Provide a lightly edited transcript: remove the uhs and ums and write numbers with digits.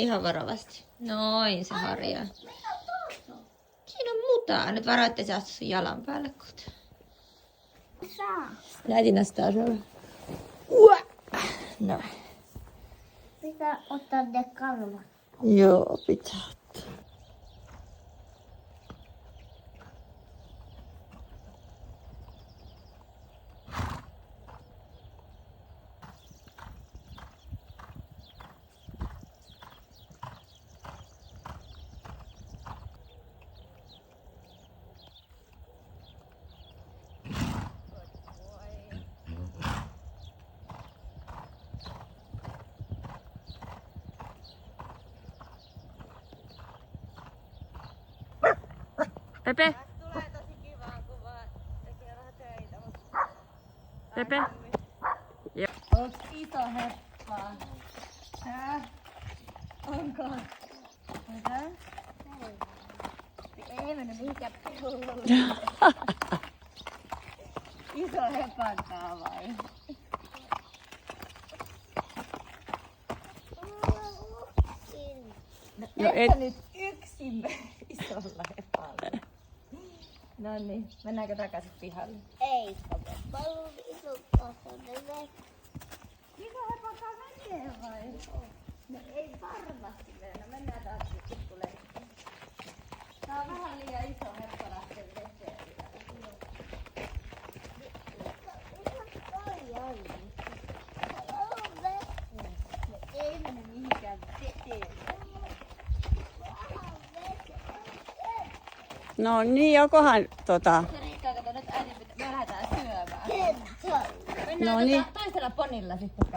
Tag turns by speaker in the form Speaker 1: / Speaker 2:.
Speaker 1: Ihan varovasti. Noin se harjaa. Siinä on mutaa. Nyt varo, ettei se astu sun jalan päälle kohta. Äiti nostaa sulle. Noin.
Speaker 2: Pitää ottaa ne kalvat.
Speaker 1: Joo, pitää ottaa. Pepe. Tulee tosi kivaa, kun vaan tekee vähän töitä. Pepe. Joo. Onks iso heppaa? Onko? Mitä? Ei mennyt mihinkään pulloon. Iso heppankaa vai? No et nyt yksin isolla hepalla. No niin, mennäänkö takaisin pihalle?
Speaker 2: Ei, mä haluan iso pasanen.
Speaker 1: Iso heppankaa menee vai?
Speaker 2: No ei varmasti mennä.
Speaker 1: Mennään taas pikkuleikkiin. Tää on vähän liian iso heppa lähteä veteen.
Speaker 2: Ei mene mihinkään veteen.
Speaker 3: No niin, jokohan
Speaker 1: Se riittää, kato nyt äiti pitää. Me lähdetään syömään.
Speaker 2: Ketsa.
Speaker 1: Mennään
Speaker 3: No niin.
Speaker 1: toisella ponilla sitten.